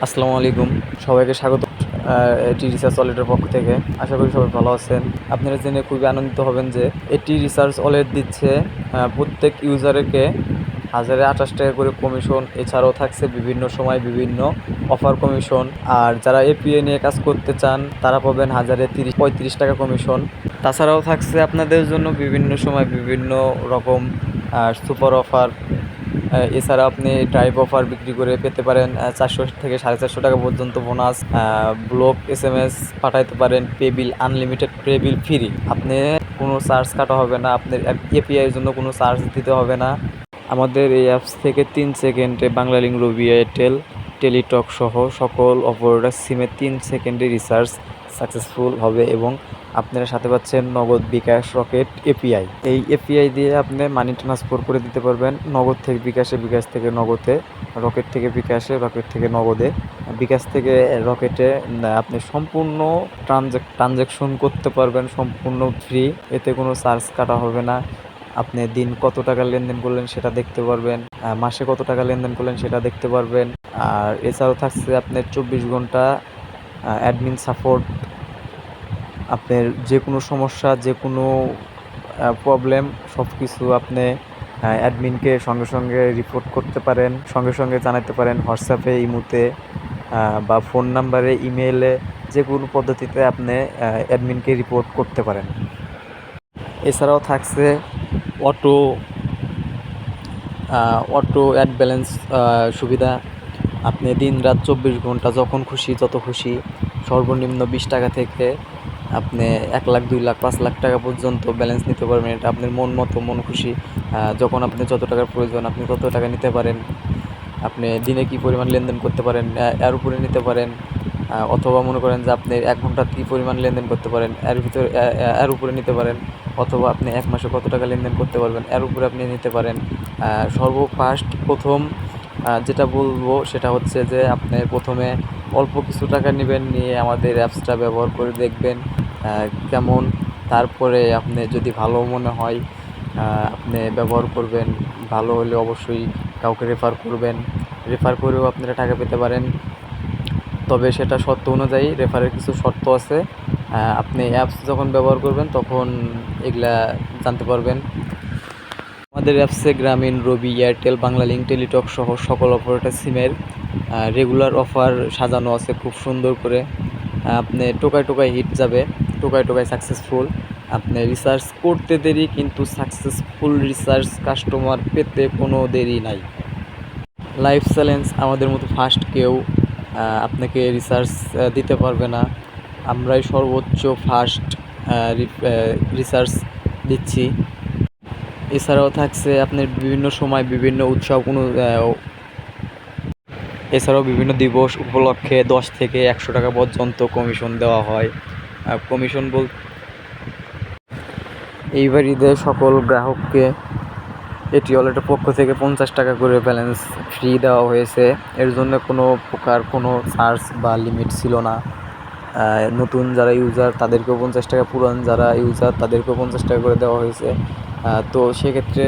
আসসালামু আলাইকুম, সবাইকে স্বাগত এটি রিসার্চ ওয়ালেটের পক্ষ থেকে। আশা করি সবাই ভালো আছেন। আপনারা জেনে খুবই আনন্দিত হবেন যে এটি রিসার্চ ওয়ালেট দিচ্ছে প্রত্যেক ইউজারকে 1028 টাকা করে কমিশন। এছাড়াও থাকছে বিভিন্ন সময় বিভিন্ন অফার কমিশন। আর যারা এপিআই নিয়ে কাজ করতে চান তারা পাবেন 35 টাকা কমিশন। তাছাড়াও থাকছে আপনাদের জন্য বিভিন্ন সময় বিভিন্ন রকম সুপার অফার। এছাড়া আপনি ড্রাইভ অফার বিক্রি করে পেতে পারেন 400 থেকে 450 টাকা পর্যন্ত বোনাস। ব্লক SMS পাঠাইতে পারেন, পে বিল আনলিমিটেড, পে বিল ফ্রি। আপনি কোনো চার্জ কাটা হবে না, আপনার এপিআইয়ের জন্য কোনো চার্জ দিতে হবে না। আমাদের এই অ্যাপস থেকে 3 সেকেন্ডে বাংলালিংক, রবি, এয়ারটেল, টেলিটক সহ সকল অপারেটর সিমে 3 সেকেন্ডে রিচার্জ সাকসেসফুল হবে এবং আপনারা সাথে পাচ্ছেন নগদ, বিকাশ, রকেট এপিআই। এই এপিআই দিয়ে আপনি মানি ট্রান্সফার করে দিতে পারবেন নগদ থেকে বিকাশে, বিকাশ থেকে নগদে, রকেট থেকে বিকাশে, রকেট থেকে নগদে, বিকাশ থেকে রকেটে। আপনি সম্পূর্ণ ট্রানজ্যাকশন করতে পারবেন সম্পূর্ণ ফ্রি, এতে কোনো চার্জ কাটা হবে না। আপনি দিন কত টাকা লেনদেন করলেন সেটা দেখতে পারবেন, মাসে কত টাকা লেনদেন করলেন সেটা দেখতে পারবেন। আর এছাড়াও থাকছে আপনার 24 ঘন্টা অ্যাডমিন সাপোর্ট। আপনার যে কোনো সমস্যা, যে কোনো প্রবলেম সব কিছু আপনি অ্যাডমিনকে সঙ্গে সঙ্গে রিপোর্ট করতে পারেন, সঙ্গে সঙ্গে জানাতে পারেন হোয়াটসঅ্যাপে, ইমোতে বা ফোন নাম্বারে, ইমেইলে, যে কোনো পদ্ধতিতে আপনি অ্যাডমিনকে রিপোর্ট করতে পারেন। এছাড়াও থাকছে অটো অটো অ্যাড ব্যালেন্স সুবিধা। আপনি দিন রাত 24 ঘন্টা যখন খুশি যত খুশি সর্বনিম্ন 20 টাকা থেকে আপনি 1 লাখ, 2 লাখ, 5 লাখ টাকা পর্যন্ত ব্যালেন্স নিতে পারবেন। এটা আপনার মন মতো, মন খুশি। যখন আপনি যত টাকার প্রয়োজন আপনি তত টাকা নিতে পারেন। আপনি দিনে কী পরিমাণ লেনদেন করতে পারেন এর উপরে নিতে পারেন। অথবা মনে করেন যে আপনি 1 ঘন্টা কী পরিমাণ লেনদেন করতে পারেন এর ভিতরে এর উপরে নিতে পারেন। অথবা আপনি 1 মাসে কত টাকা লেনদেন করতে পারবেন এর উপরে আপনি নিতে পারেন। প্রথম যেটা বলবো সেটা হচ্ছে যে আপনি প্রথমে অল্প কিছু টাকা নেবেন, নিয়ে আমাদের অ্যাপসটা ব্যবহার করে দেখবেন কেমন। তারপরে আপনি যদি ভালো মনে হয় আপনি ব্যবহার করবেন। ভালো হলে অবশ্যই কাউকে রেফার করবেন, রেফার করেও আপনারা টাকা পেতে পারেন। তবে সেটা শর্ত অনুযায়ী, রেফারের কিছু শর্ত আছে। আপনি অ্যাপস যখন ব্যবহার করবেন তখন এগুলা জানতে পারবেন। আমাদের অ্যাপসে গ্রামীণ, রবি, এয়ারটেল, বাংলালিংক, টেলিটক সহ সকল অপারেটর সিমের রেগুলার অফার সাজানো আছে খুব সুন্দর করে। আপনি টোকায় টোকায় হিট যাবে, টোকায় টোকায় সাকসেসফুল। আপনি রিসার্চ করতে দেরি কিন্তু সাকসেসফুল রিসার্চ কাস্টমার পেতে কোনো দেরি নাই। লাইফ চ্যালেঞ্জ, আমাদের মতো ফার্স্ট কেউ আপনাকে রিসার্চ দিতে পারবে না। আমরাই সর্বোচ্চ ফার্স্ট রিসার্চ দিচ্ছি। এছাড়াও থাকছে আপনার বিভিন্ন সময় বিভিন্ন উৎসব এছাড়াও বিভিন্ন দিবস উপলক্ষে 10 থেকে 100 টাকা পর্যন্ত কমিশন দেওয়া হয়। কমিশন এইবার ঈদে সকল গ্রাহককে এটি ওয়ালেটের পক্ষ থেকে 50 টাকা করে ব্যালেন্স ফ্রি দেওয়া হয়েছে। এর জন্য কোনো প্রকার কোনো চার্জ বা লিমিট ছিল না। নতুন যারা ইউজার তাদেরকেও 50 টাকা, পুরান যারা ইউজার তাদেরকেও 50 টাকা করে দেওয়া হয়েছে। তো সেক্ষেত্রে